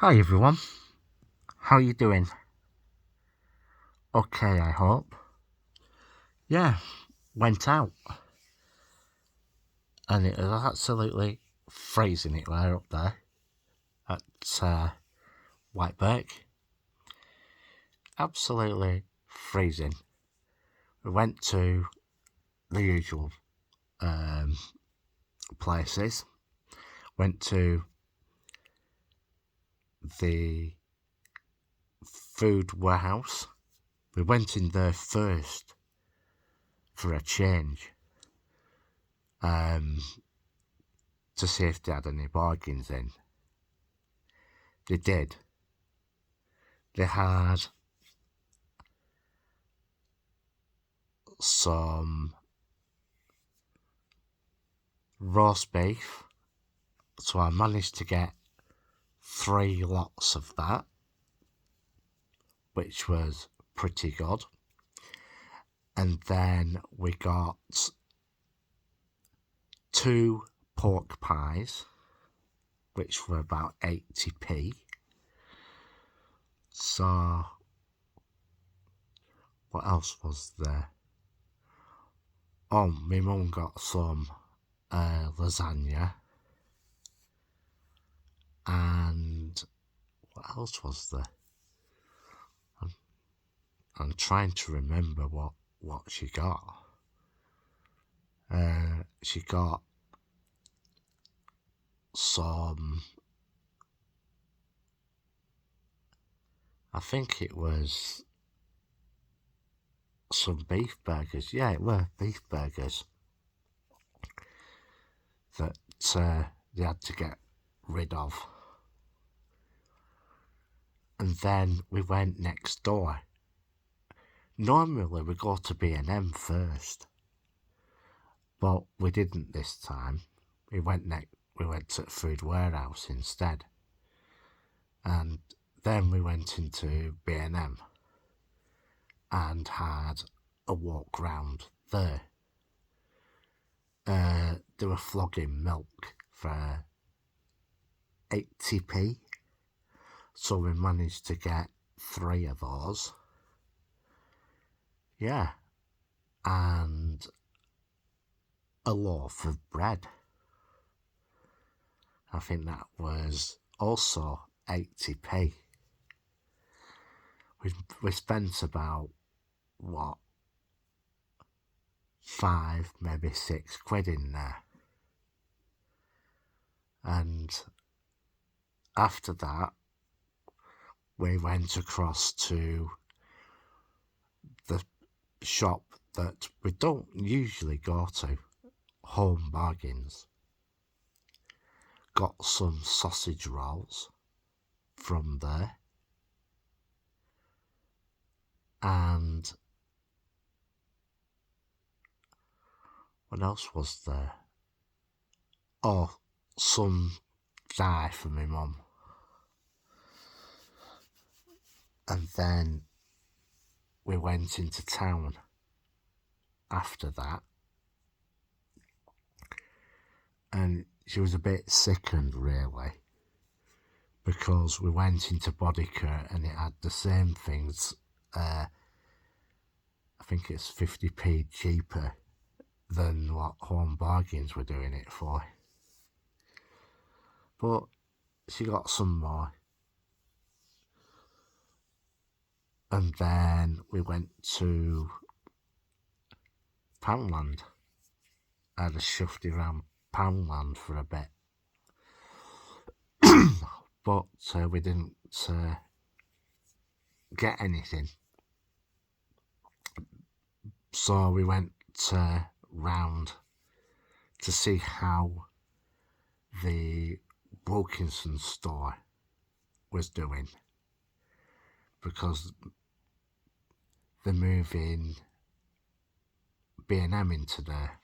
Hi everyone, how you doing? Okay, I hope. Yeah, went out and it was absolutely freezing it were up there at Whiteberg. Absolutely freezing. We went to the usual um, places. Went to the food warehouse. We went in there first for a change um, to see if they had any bargains in. They did. They had some roast beef, so I managed to get 3 lots of that, which was pretty good. And then we got 2 pork pies, which were about 80p. So, what else was there? Oh, my mum got some lasagna. And what else was there? I'm trying to remember what she got. She got some, I think it was some beef burgers. Yeah, it were beef burgers that they had to get rid of. And then we went next door. Normally we go to B&M first, but we didn't this time. We went to the food warehouse instead. And then we went into B&M and had a walk round there. They were flogging milk for 80p, so we managed to get 3 of those. Yeah, and a loaf of bread. I think that was also 80p. We spent about, what, 5, maybe 6 quid in there. And after that, we went across to the shop that we don't usually go to, Home Bargains. Got some sausage rolls from there. And what else was there? Oh, some dye for my mum. And then we went into town after that. And she was a bit sickened, really, because we went into Bodycare and it had the same things. I think it's 50p cheaper than what Home Bargains were doing it for. But she got some more. And then we went to Poundland. I had a shufty around Poundland for a bit. But we didn't get anything. So we went round to see how the Wilkinson store was doing, because they're moving B&M into there.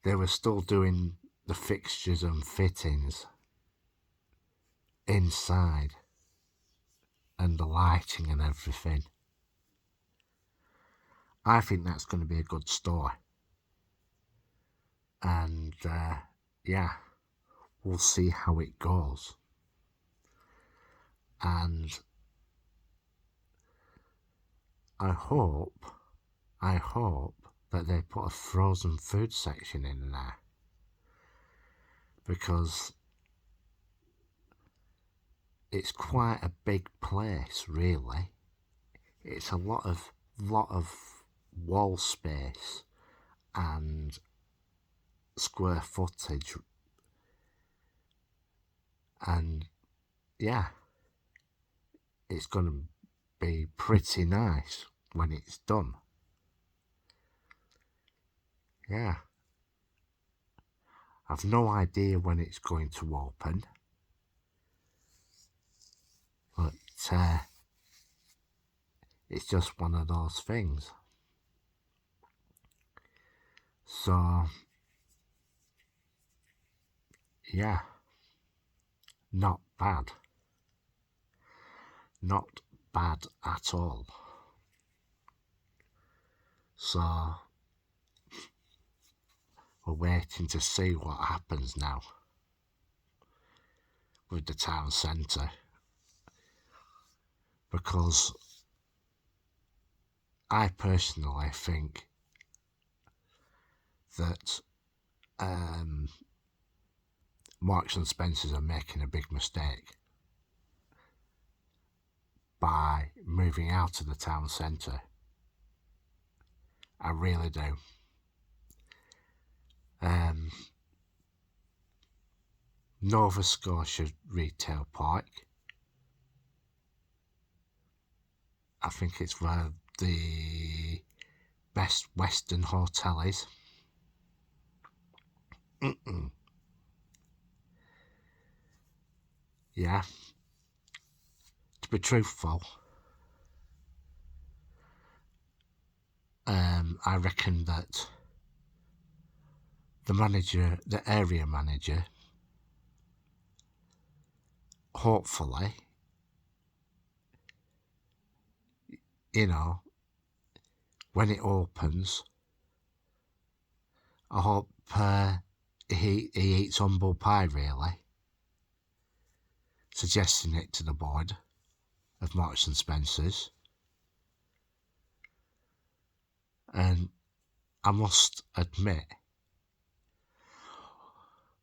They were still doing the fixtures and fittings inside and the lighting and everything. I think that's going to be a good store. And yeah, we'll see how it goes. And I hope that they put a frozen food section in there, because it's quite a big place, really. It's a lot of wall space and square footage, and yeah, it's going to be pretty nice when it's done. Yeah, I've no idea when it's going to open, but it's just one of those things. So yeah, not bad at all. So we're waiting to see what happens now with the town centre, because I personally think that Marks and Spencers are making a big mistake by moving out of the town centre. I really do. Nova Scotia Retail Park, I think it's where the Best Western Hotel is. Yeah, to be truthful, I reckon that the area manager, hopefully, when it opens, I hope he eats humble pie, really, suggesting it to the board of Marks and Spencers. And I must admit,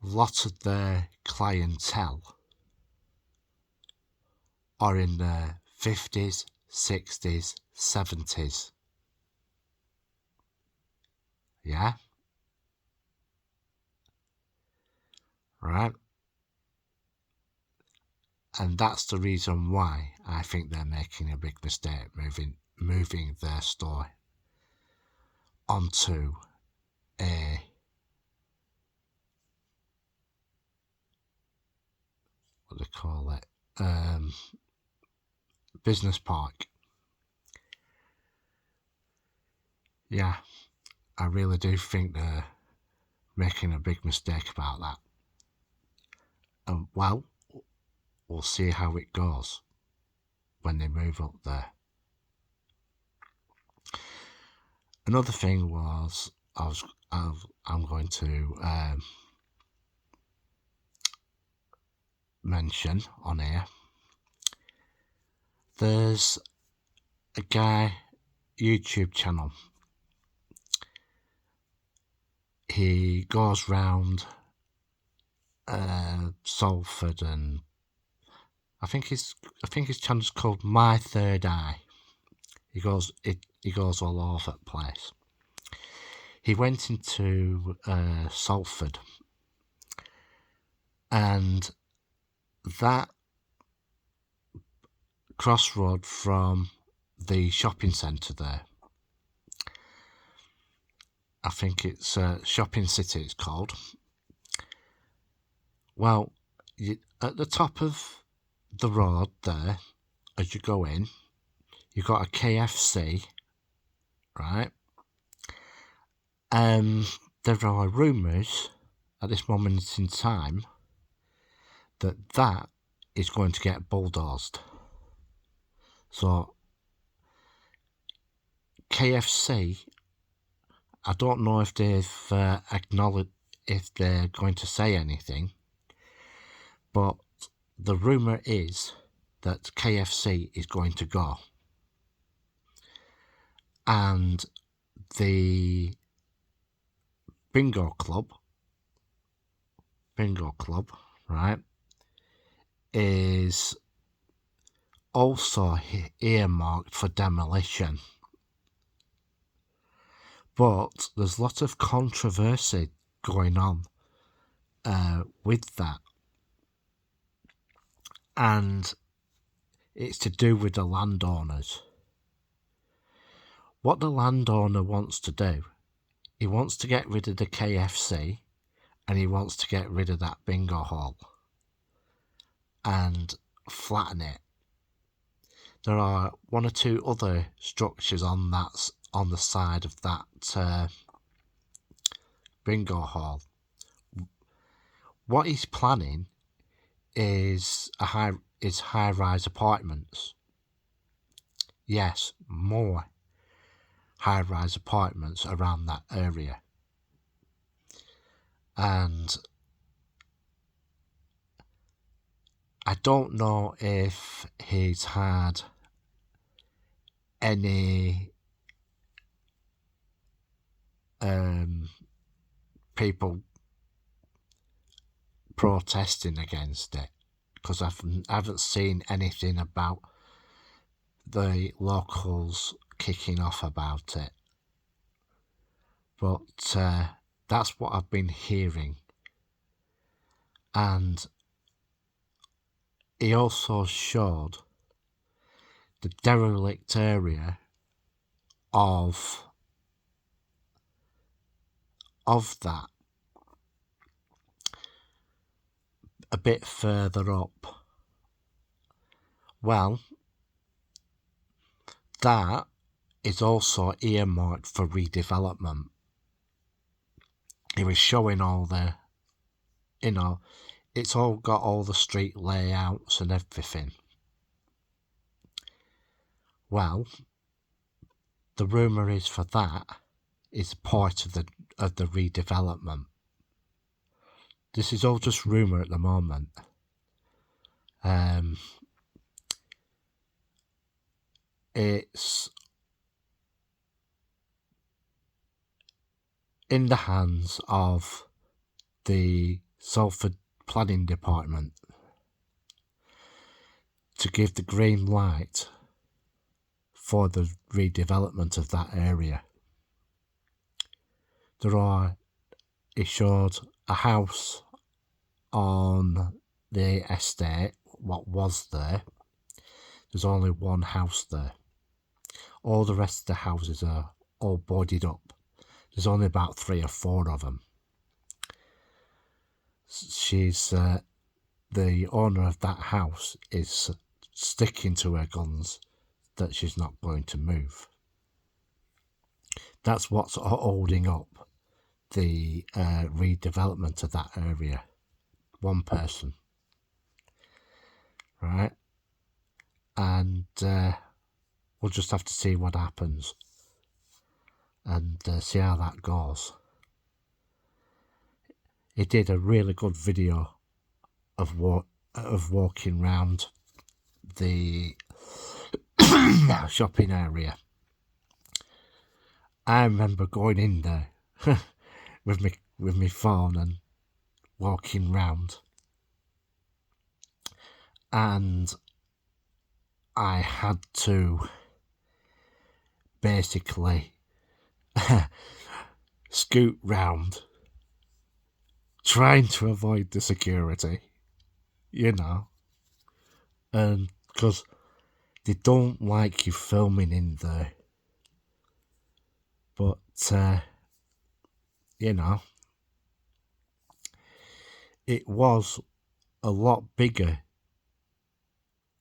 lots of their clientele are in their 50s, 60s, 70s. Yeah? Right? And that's the reason why I think they're making a big mistake moving their store onto a what do they call it? Business park. Yeah, I really do think they're making a big mistake about that. And well, we'll see how it goes when they move up there. Another thing was I'm going to mention on here. There's a guy YouTube channel. He goes round Salford, and I think his channel's called My Third Eye. He goes all over the place. He went into Salford, and that crossroad from the shopping centre there, I think it's Shopping City it's called. Well, at the top of the road there, as you go in, you've got a KFC, right? There are rumours at this moment in time that is going to get bulldozed. So KFC, I don't know if they've acknowledged, if they're going to say anything, But the rumour is that KFC is going to go. And the bingo club, right, is also earmarked for demolition. But there's lots of controversy going on with that. And it's to do with the landowners. What the landowner wants to do, he wants to get rid of the KFC and he wants to get rid of that bingo hall and flatten it. There are one or two other structures on the side of that bingo hall. What he's planning is high-rise apartments. Yes, more high-rise apartments around that area. And I don't know if he's had any people protesting against it, because I haven't seen anything about the locals kicking off about it. But that's what I've been hearing. And he also showed the derelict area of that a bit further up. Well, that is also earmarked for redevelopment. He was showing all the, it's all got all the street layouts and everything. Well, the rumour is for that is part of the redevelopment. This is all just rumour at the moment. It's in the hands of the Salford Planning Department to give the green light for the redevelopment of that area. It showed a house on the estate, what was there. There's only one house there. All the rest of the houses are all boarded up. There's only about 3 or 4 of them. She's the owner of that house is sticking to her guns that she's not going to move. That's what's holding up the redevelopment of that area. One person. Right? And we'll just have to see what happens and see how that goes. He did a really good video of walking round the shopping area. I remember going in there with my phone and walking round, and I had to basically scoot round, trying to avoid the security, and because they don't like you filming in there. But it was a lot bigger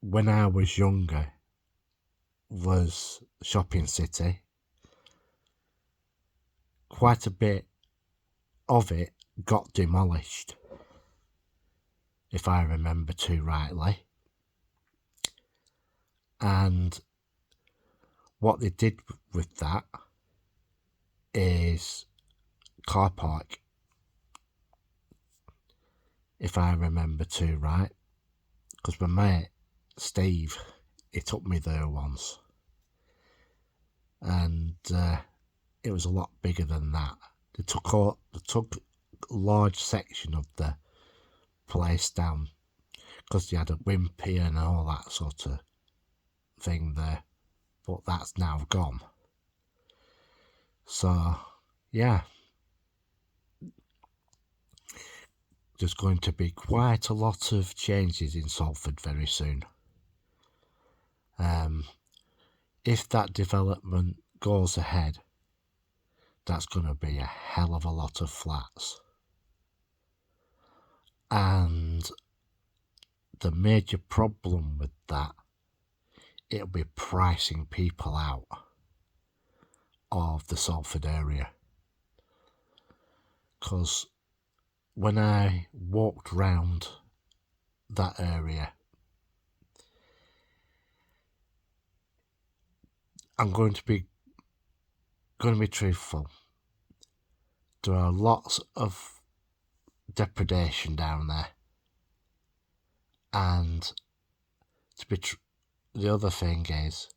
when I was younger, was Shopping City. Quite a bit of it got demolished, if I remember too rightly. And what they did with that is car park. if I remember too right, because my mate Steve, he took me there once, and it was a lot bigger than that. They took a large section of the place down because they had a wimpy and all that sort of thing there, but that's now gone. So yeah, there's going to be quite a lot of changes in Salford very soon. If that development goes ahead, that's going to be a hell of a lot of flats. And the major problem with that, it'll be pricing people out of the Salford area. Because when I walked round that area, I'm going to be truthful. There are lots of depredation down there, and the other thing is,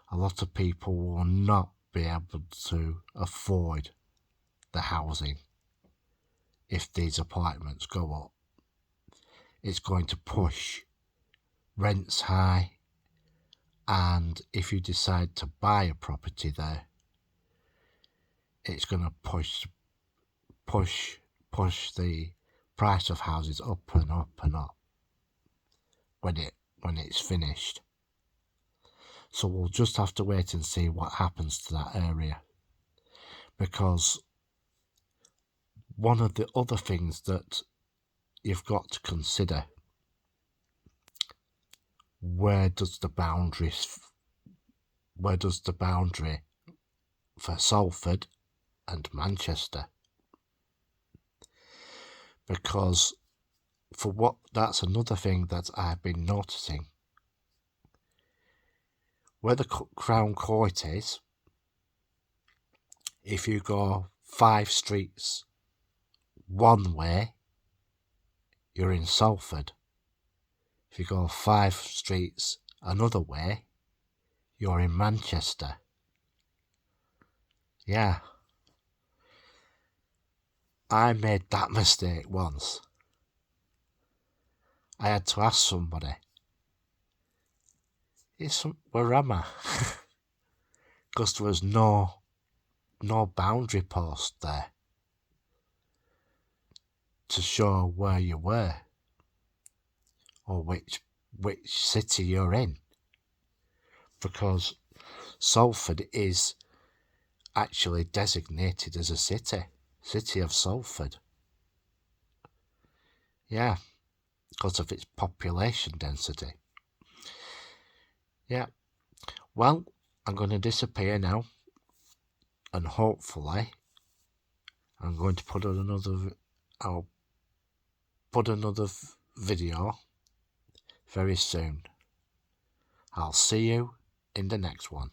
a lot of people will not be able to afford the housing if these apartments go up. It's going to push rents high, and if you decide to buy a property there, it's going to push the price of houses up and up and up when it's finished. So we'll just have to wait and see what happens to that area, because one of the other things that you've got to consider, where does the boundary for Salford and Manchester? Because that's another thing that I've been noticing. Where the Crown Court is, if you go 5 streets one way, you're in Salford. If you go 5 streets another way, you're in Manchester. Yeah. I made that mistake once. I had to ask somebody, where am I? Because there was no boundary post there to show where you were or which city you're in, because Salford is actually designated as a city of Salford. Yeah, because of its population density. Yeah, well, I'm going to disappear now, and hopefully I'm going to put I'll put another video very soon. I'll see you in the next one.